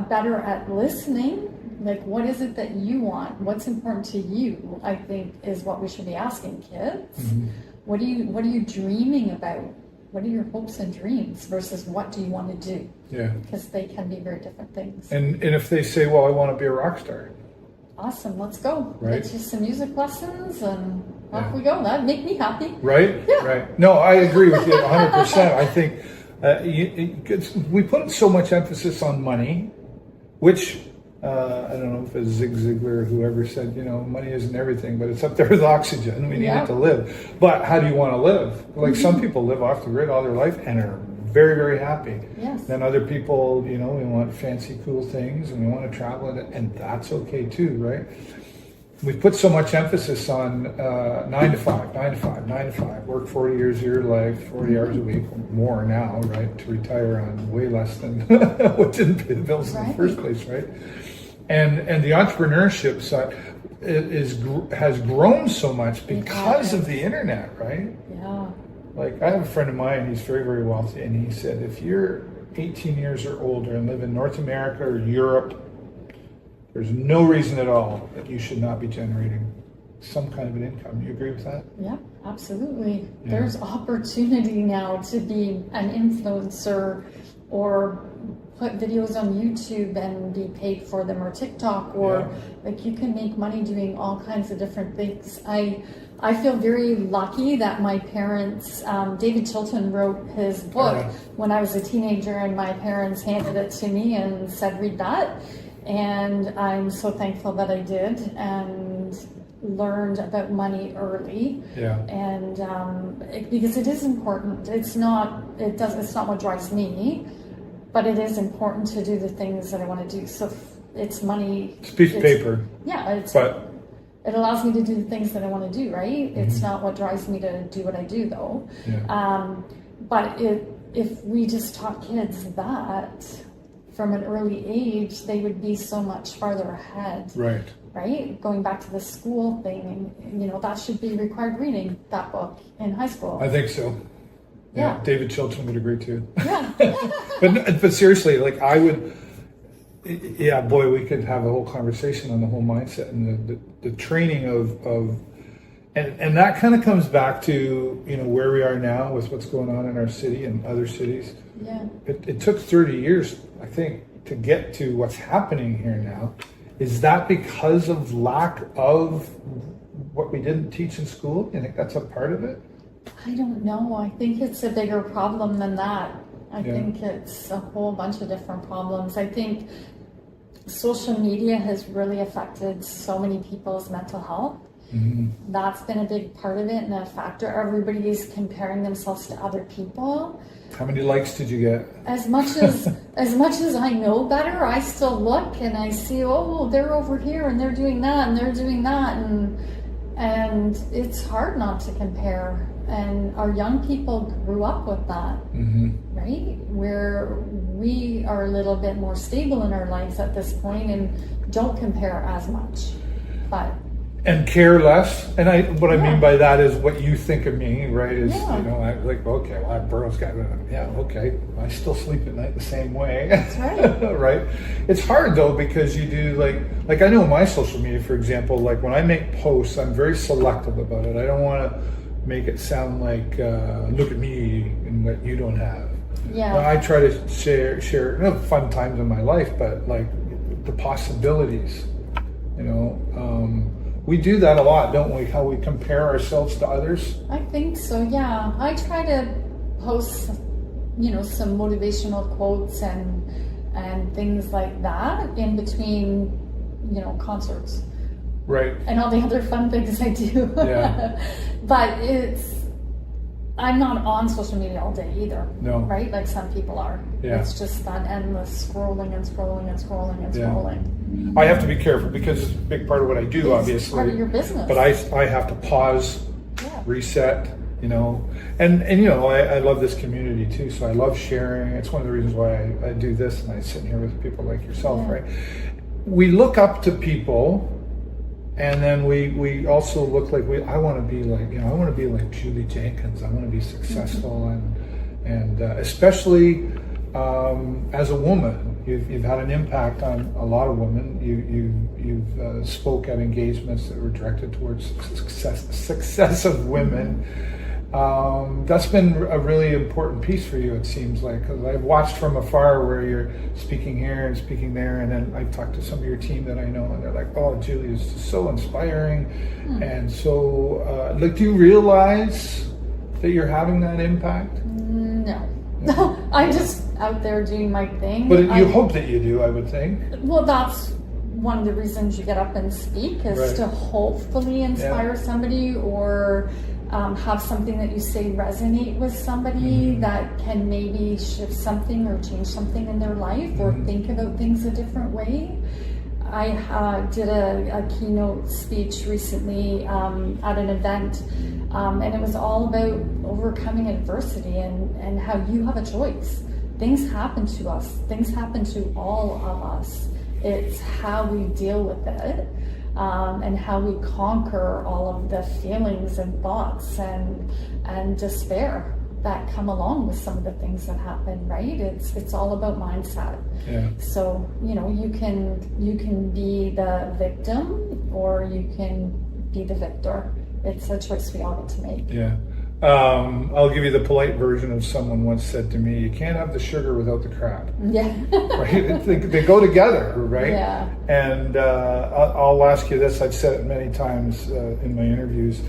better at listening, like what is it that you want? What's important to you? I think is what we should be asking kids. Mm-hmm. What are you dreaming about? What are your hopes and dreams versus what do you want to do? Yeah. Because they can be very different things. And if they say, well, I want to be a rock star. Awesome, let's go. Right. Get you some music lessons and off we go. That'd make me happy. Right? Yeah. Right. No, I agree with you 100%. I think we put so much emphasis on money, which I don't know if it's Zig Ziglar or whoever said, you know, money isn't everything, but it's up there with oxygen. We need it to live. But how do you want to live? Like some people live off the grid all their life and are very, very happy. Yes. Then other people, you know, we want fancy, cool things and we want to travel, and that's okay too, right? We put so much emphasis on 9 to 5, 9 to 5, 9 to 5, work 40 years of your life, 40 hours a week, more now, right? To retire on way less than what didn't pay the bills in the first place, right? And the entrepreneurship side has grown so much because of the internet, right? Yeah. Like I have a friend of mine, he's very, very wealthy, and he said, if you're 18 years or older and live in North America or Europe, there's no reason at all that you should not be generating some kind of an income. You agree with that? Yeah, absolutely. Yeah. There's opportunity now to be an influencer or put videos on YouTube and be paid for them, or TikTok, or like you can make money doing all kinds of different things. I feel very lucky that my parents, David Chilton wrote his book when I was a teenager, and my parents handed it to me and said, read that. And I'm so thankful that I did, and learned about money early. And because it is important. It's not what drives me, but it is important to do the things that I want to do. So it's money. It's a piece of paper. Yeah, it allows me to do the things that I want to do, right? It's not what drives me to do what I do, though. But if we just taught kids that from an early age, they would be so much farther ahead. Right? Going back to the school thing, that should be required reading, that book, in high school. I think so. Yeah. David Chilton would agree too. Yeah. but seriously, like I would, boy, we could have a whole conversation on the whole mindset and the training of and that kind of comes back to, where we are now with what's going on in our city and other cities. It took 30 years, I think, to get to what's happening here now. Is that because of lack of what we didn't teach in school? You think that's a part of it? I don't know. I think it's a bigger problem than that. I think it's a whole bunch of different problems. I think social media has really affected so many people's mental health. That's been a big part of it and a factor. Everybody is comparing themselves to other people. How many likes did you get? As much as I know better, I still look and I see, oh, they're over here and they're doing that and they're doing that, and it's hard not to compare. And our young people grew up with that, right? Where we are a little bit more stable in our lives at this point and don't compare as much, and care less. And what I mean by that is what you think of me, right? Is I'm like, okay, well, I'm Burrows guy. Okay, I still sleep at night the same way. That's right. Right. It's hard though, because you do like I know my social media, for example, like when I make posts, I'm very selective about it. I don't want to make it sound like look at me and what you don't have. I try to share fun times in my life, but like the possibilities, we do that a lot, don't we? How we compare ourselves to others. I think so, yeah. I try to post, some motivational quotes and things like that in between, concerts. Right. And all the other fun things I do. But I'm not on social media all day either. No. Right? Like some people are. It's just that endless scrolling and scrolling and scrolling and scrolling. I have to be careful because it's a big part of what I do, obviously. It's part of your business. But I have to pause, reset, and I love this community too. So I love sharing. It's one of the reasons why I do this, and I sit here with people like yourself, right? We look up to people. And then we also look like I want to be like, I want to be like Julie Jenkins. I want to be successful and especially as a woman, you've had an impact on a lot of women. You've spoke at engagements that were directed towards success of women. That's been a really important piece for you, it seems like, because I've watched from afar where you're speaking here and speaking there, and then I've talked to some of your team that I know, and they're like, oh, Julie is just so inspiring. And so, do you realize that you're having that impact? No. I'm just out there doing my thing. But you hope that you do, I would think. Well, that's one of the reasons you get up and speak, is to hopefully inspire somebody, or have something that you say resonate with somebody that can maybe shift something or change something in their life, or think about things a different way. I did a keynote speech recently at an event, and it was all about overcoming adversity and how you have a choice. Things happen to us. Things happen to all of us. It's how we deal with it. And how we conquer all of the feelings and thoughts and despair that come along with some of the things that happen, right? It's all about mindset. So, you can be the victim or you can be the victor. It's a choice we all get to make. I'll give you the polite version of someone once said to me, you can't have the sugar without the crab. Yeah. Right? They go together, right? Yeah. And I'll ask you this, I've said it many times in my interviews,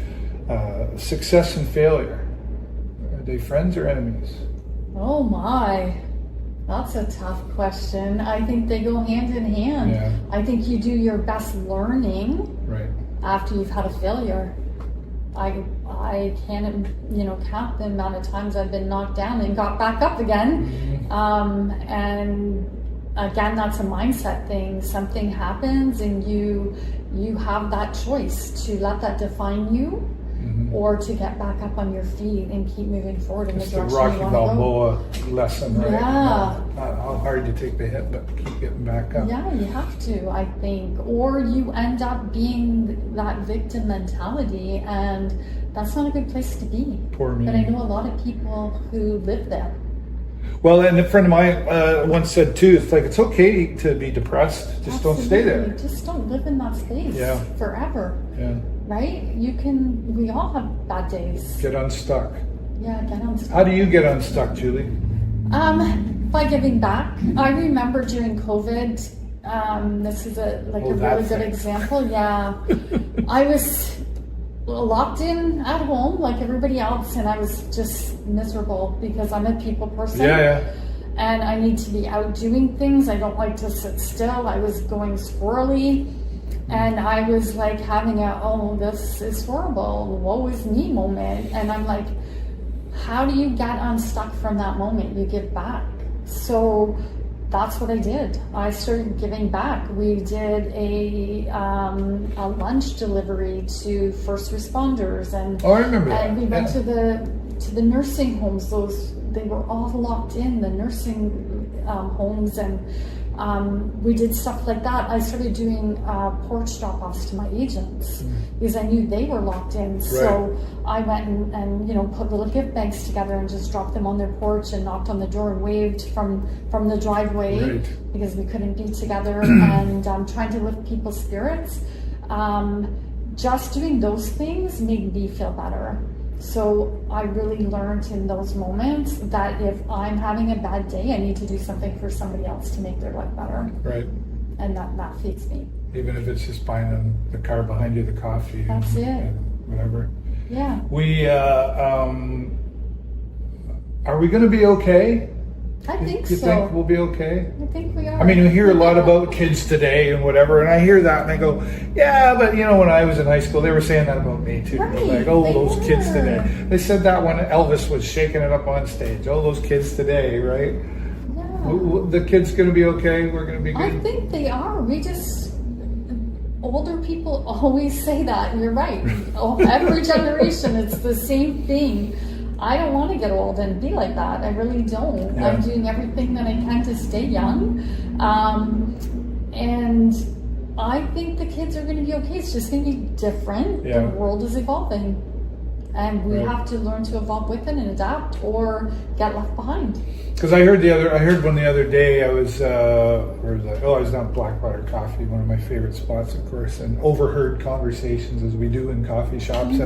success and failure, are they friends or enemies? Oh my, that's a tough question. I think they go hand in hand. Yeah. I think you do your best learning Right. after you've had a failure. I can't, count the amount of times I've been knocked down and got back up again. And again, that's a mindset thing. Something happens and you have that choice to let that define you, or to get back up on your feet and keep moving forward in the It's the direction Rocky you want to go. Balboa lesson, right? Yeah. Not how hard you take the hit, but keep getting back up. Yeah, you have to, I think. Or you end up being that victim mentality, and that's not a good place to be. Poor me. But I know a lot of people who live there. Well, and a friend of mine once said too, it's okay to be depressed, just don't stay there. Absolutely. Just don't live in that space forever. Yeah. Right? We all have bad days. Get unstuck. Yeah, get unstuck. How do you get unstuck, Julie? By giving back. I remember during COVID, this is a really good example. Yeah. I was locked in at home like everybody else, and I was just miserable because I'm a people person. Yeah. And I need to be out doing things. I don't like to sit still. I was going squirrely, and I was like having this is horrible, woe is me moment. And I'm like, how do you get unstuck from that moment? You give back. So that's what I did. I started giving back. We did a lunch delivery to first responders, and I remember that. And we went to the nursing homes. They were all locked in the nursing homes, and we did stuff like that. I started doing porch drop-offs to my agents because I knew they were locked in. Right. So I went and put little gift bags together and just dropped them on their porch and knocked on the door and waved from the driveway because we couldn't be together. And trying to lift people's spirits. Just doing those things made me feel better. So I really learned in those moments that if I'm having a bad day, I need to do something for somebody else to make their life better. Right. And that feeds me. Even if it's just buying them the car behind you the coffee. That's it. And whatever. Yeah. We are we going to be okay? I think you so. Think we'll be okay? I think we are. I mean, we hear a lot about kids today and whatever, and I hear that and I go, yeah, but when I was in high school, they were saying that about me too. Right, like, those kids today. They said that when Elvis was shaking it up on stage. Oh, those kids today, right? Yeah. The kids going to be okay? We're going to be good? I think they are. Older people always say that. You're right. Every generation, it's the same thing. I don't want to get old and be like that. I really don't. Yeah. I'm doing everything that I can to stay young. And I think the kids are going to be okay. It's just going to be different. Yeah. The world is evolving. And we have to learn to evolve with it and adapt or get left behind. Because I heard one the other day. I was, where was I? Oh, I was down at Blackwater Coffee, one of my favorite spots, of course, and overheard conversations as we do in coffee shops.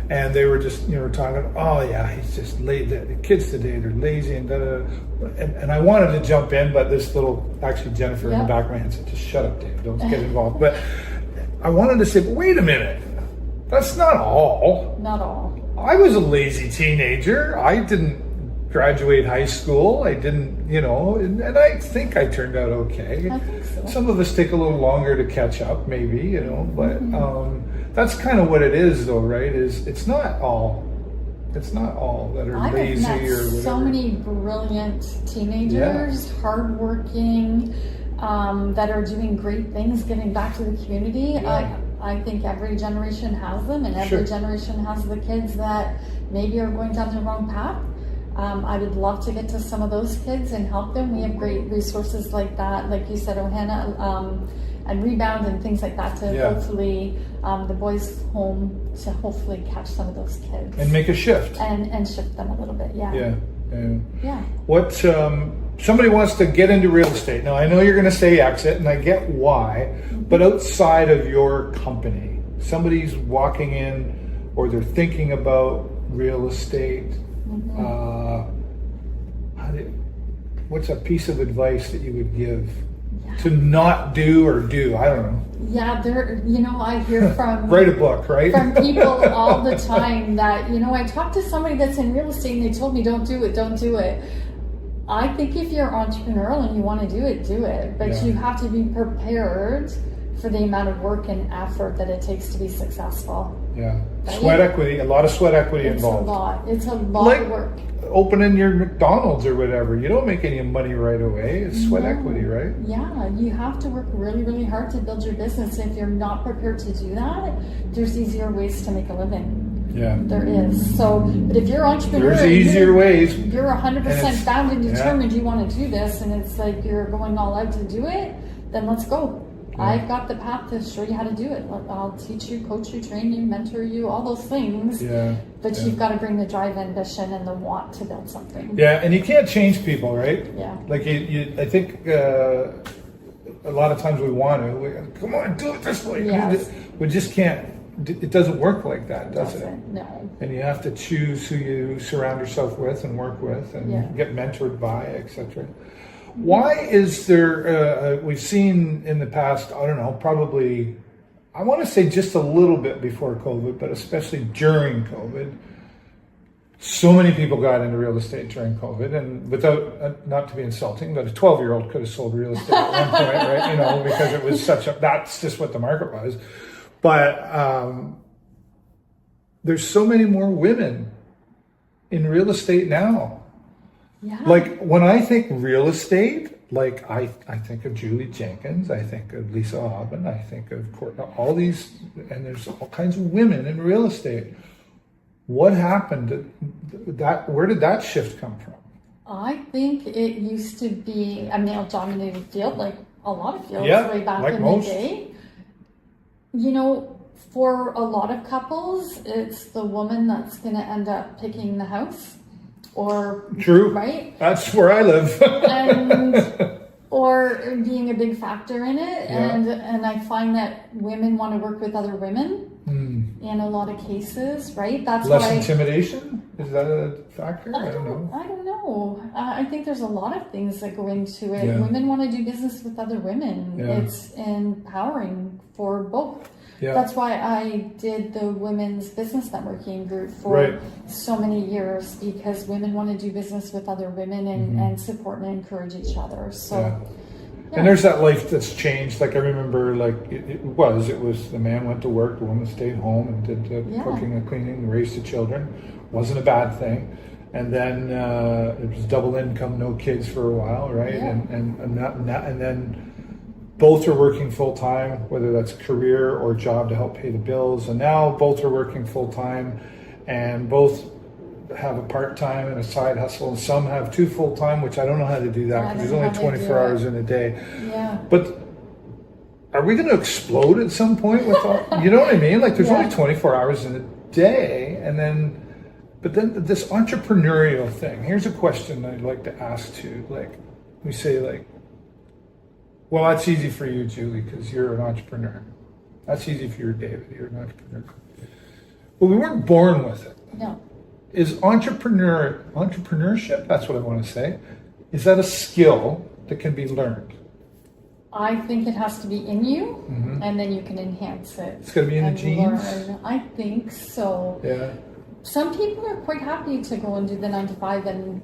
And they were just, talking, oh yeah, he's just lazy. The kids today, they're lazy and and I wanted to jump in, but this actually Jennifer in the back of my head said, just shut up, Dave, don't get involved. But I wanted to say, but wait a minute, that's not all. Not all. I was a lazy teenager. I didn't graduate high school. I didn't, and I think I turned out okay. I think so. Some of us take a little longer to catch up, maybe, but that's kind of what it is, though, right? It's not all that are lazy I've met or whatever. So many brilliant teenagers, hardworking, that are doing great things, giving back to the community. Yeah. I think every generation has them, and every generation has the kids that maybe are going down the wrong path. I would love to get to some of those kids and help them. We have great resources like that, like you said, Ohana, and Rebound and things like that to hopefully, the boys' home to hopefully catch some of those kids. And make a shift. And shift them a little bit, Yeah. What, somebody wants to get into real estate. Now, I know you're going to say exit, and I get why, but outside of your company, somebody's walking in or they're thinking about real estate. What's a piece of advice that you would give to not do or do? I don't know. Yeah, I hear from write a book, right? From people all the time that, I talked to somebody that's in real estate and they told me, don't do it. I think if you're entrepreneurial and you want to do it. But you have to be prepared for the amount of work and effort that it takes to be successful. Yeah. Right? Sweat equity, a lot of sweat equity involved. It's a lot of work. Opening your McDonald's or whatever, you don't make any money right away. It's sweat equity, right? Yeah, you have to work really, really hard to build your business. If you're not prepared to do that, there's easier ways to make a living. Yeah. There is. So, but if you're an entrepreneur, there's easier ways. You're 100% bound and determined you want to do this, and it's like you're going all out to do it, then let's go. Yeah. I've got the path to show you how to do it. I'll teach you, coach you, train you, mentor you, all those things. Yeah. But you've got to bring the drive, ambition, and the want to build something. Yeah, and you can't change people, right? Yeah. Like I think a lot of times we want to. Come on, do it this way. Yes. We just can't. It doesn't work like that, does it? No. And you have to choose who you surround yourself with and work with and get mentored by, etc. Why is there, we've seen in the past, I don't know, probably, I want to say just a little bit before COVID, but especially during COVID, so many people got into real estate during COVID, and without, not to be insulting, but a 12-year-old could have sold real estate at one point, right? Because it was that's just what the market was. But there's so many more women in real estate now. Yeah. Like when I think real estate, like I think of Julie Jenkins, I think of Lisa Aubin, I think of all these, and there's all kinds of women in real estate. What happened to that? Where did that shift come from? I think it used to be a male-dominated field, like a lot of fields way back in the day. For a lot of couples, it's the woman that's going to end up picking the house. Or true, right? That's where I live. Or being a big factor in it, and I find that women want to work with other women in a lot of cases, right? That's less intimidation. Is that a factor? I don't know. I don't know. I think there's a lot of things that go into it. Yeah. Women want to do business with other women. Yeah. It's empowering for both. Yeah. That's why I did the women's business networking group for so many years, because women want to do business with other women and support and encourage each other. So, And there's that life that's changed. Like I remember, like it was the man went to work, the woman stayed home and did the cooking and cleaning, raised the children. Wasn't a bad thing. And then it was double income, no kids for a while, right? Yeah. And then both are working full time, whether that's career or job to help pay the bills. And now both are working full time, and both have a part time and a side hustle. And some have two full time, which I don't know how to do that because there's only 24 hours in a day. Yeah. But are we going to explode at some point with all? You know what I mean? Like there's only 24 hours in a day, and then. But then this entrepreneurial thing. Here's a question I'd like to ask too. Like we say, like. Well, that's easy for you, Julie, because you're an entrepreneur. That's easy for you, David. You're an entrepreneur. But we weren't born with it. No. Is entrepreneurship, that's what I want to say, is that a skill that can be learned? I think it has to be in you, and then you can enhance it. It's got to be in the genes? I think so. Yeah. Some people are quite happy to go and do the 9 to 5 and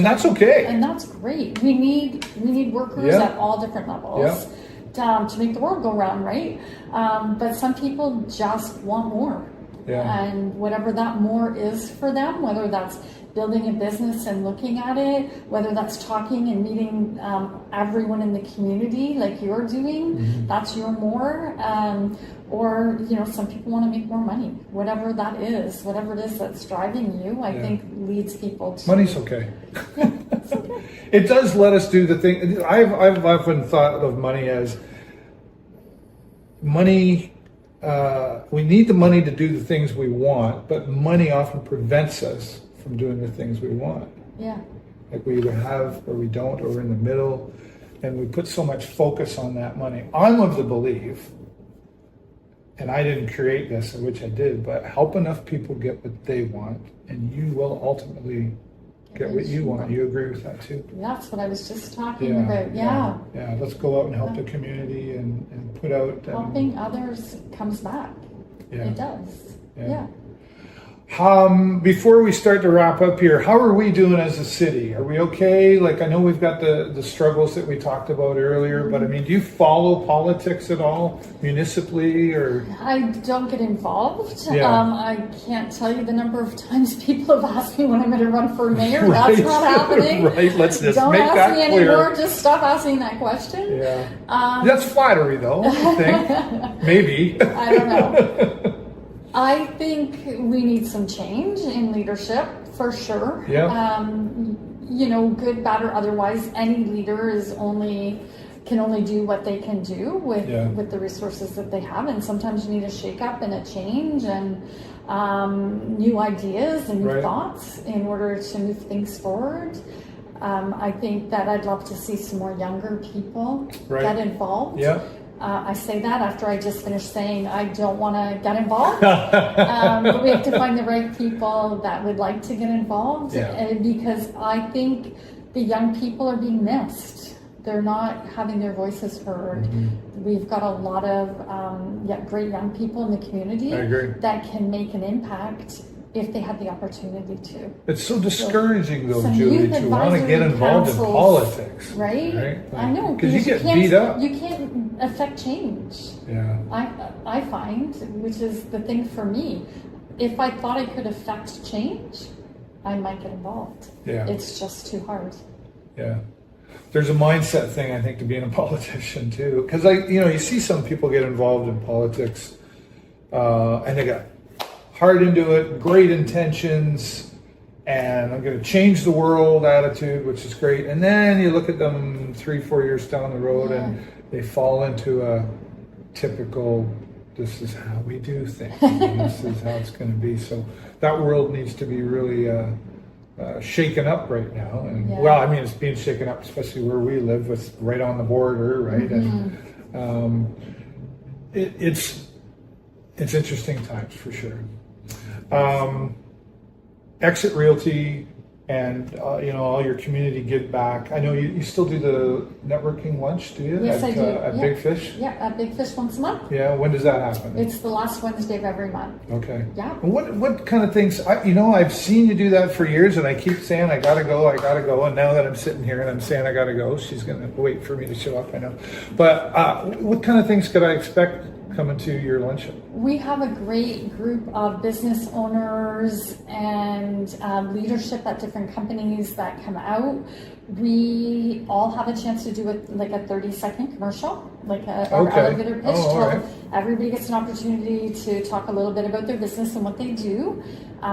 that's okay. And that's great. We need workers at all different levels to make the world go round, right? But some people just want more. Yeah. And whatever that more is for them, whether that's building a business and looking at it, whether that's talking and meeting everyone in the community like you're doing, that's your more. Or, some people want to make more money, whatever that is, whatever it is that's driving you, I think leads people to... Money's okay. Yeah, it's okay. It does let us do the thing. I've often thought of money as money. We need the money to do the things we want, but money often prevents us from doing the things we want. Yeah. Like we either have or we don't, or we're in the middle, and we put so much focus on that money. I'm of the belief and I didn't create this, which I did, but help enough people get what they want, and you will ultimately get what you want. You agree with that too? That's what I was just talking about. Yeah. Let's go out and help the community and put out. Helping others comes back. Yeah. It does. Yeah. Before we start to wrap up here, how are we doing as a city? Are we okay? Like, I know we've got the struggles that we talked about earlier, but I mean, do you follow politics at all, municipally, or? I don't get involved. Yeah. I can't tell you the number of times people have asked me when I'm going to run for mayor. Right. That's not happening. Right, let's just don't make ask that me clear. anymore. Just stop asking that question. Yeah. That's flattery, though, I think. Maybe. I don't know. I think we need some change in leadership for sure. Yeah. Good, bad, or otherwise, any leader can only do what they can do with the resources that they have, and sometimes you need a shake up and a change and new ideas and new thoughts in order to move things forward. I think that I'd love to see some more younger people get involved. Yeah. I say that after I just finished saying I don't want to get involved. But we have to find the right people that would like to get involved. Because I think the young people are being missed. They're not having their voices heard. Mm-hmm. We've got a lot of great young people in the community that can make an impact if they had the opportunity to. It's so discouraging, though, Julie, to want to get involved in politics. Right? Like, I know. Because you get beat up. You can't affect change. Yeah. I find, which is the thing for me, if I thought I could affect change, I might get involved. Yeah. It's just too hard. Yeah. There's a mindset thing, I think, to being a politician, too. Because, you see some people get involved in politics, and they got hard into it, great intentions, and I'm going to change the world attitude, which is great. And then you look at them 3-4 years down the road and they fall into a typical, this is how we do things, and this is how it's going to be. So that world needs to be really shaken up right now. And well, I mean, it's being shaken up, especially where we live, with right on the border, right? Mm-hmm. And it's interesting times for sure. Exit Realty and all your community give back. I know you still do the networking lunch, do you? Yes, I do. At Big Fish? Yeah, at Big Fish once a month. Yeah, when does that happen? It's the last Wednesday of every month. Okay. Yeah. And what kind of things? I've seen you do that for years, and I keep saying I gotta go, and now that I'm sitting here and I'm saying I gotta go, she's gonna wait for me to show up. I know. But what kind of things could I expect coming to your luncheon? We have a great group of business owners and leadership at different companies that come out. We all have a chance to do like a 30-second commercial, like our elevator pitch. Right. Everybody gets an opportunity to talk a little bit about their business and what they do.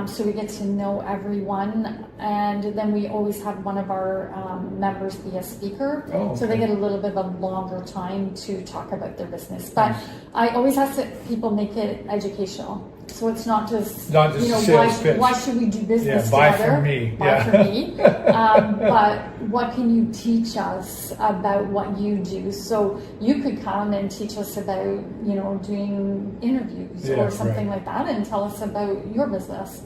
So we get to know everyone, and then we always have one of our members be a speaker, so they get a little bit of a longer time to talk about their business. But I always ask that people make it educational, so it's not just sales pitch. Why should we do business buy together? From me. Buy from me. But what can you teach us about what you do? So you could come and teach us about doing interviews or something like that, and tell us about your business.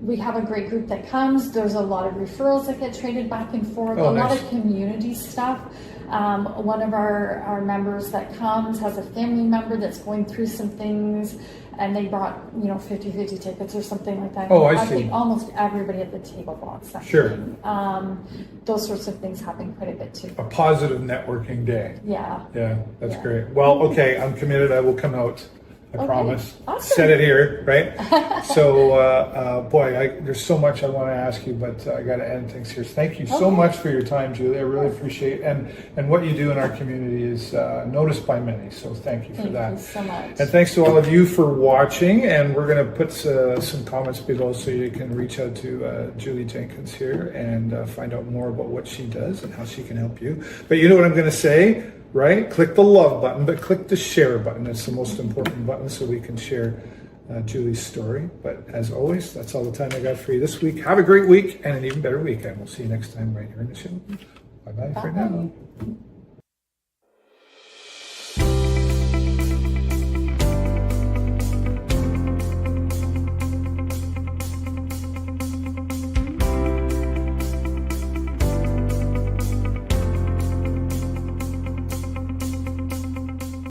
We have a great group that comes. There's a lot of referrals that get traded back and forth. A lot of community stuff. One of our members that comes has a family member that's going through some things, and they brought 50-50 tickets or something like that. I see. think almost everybody at the table bought something. Sure. Those sorts of things happen quite a bit too. A positive networking day. Yeah. Yeah, that's great. Well, okay, I'm committed. I will come out. I promise. Awesome. Set it here, right? So, there's so much I want to ask you, but I got to end things here. So thank you so much for your time, Julie. I really appreciate it. And what you do in our community is noticed by many. So thank you for that. Thank you so much. And thanks to all of you for watching. And we're going to put some comments below so you can reach out to Julie Jenkins here and find out more about what she does and how she can help you. But you know what I'm going to say? Right? Click the love button, but click the share button. It's the most important button so we can share Julie's story. But as always, that's all the time I got for you this week. Have a great week and an even better weekend. We'll see you next time right here in the show. Bye-bye for now.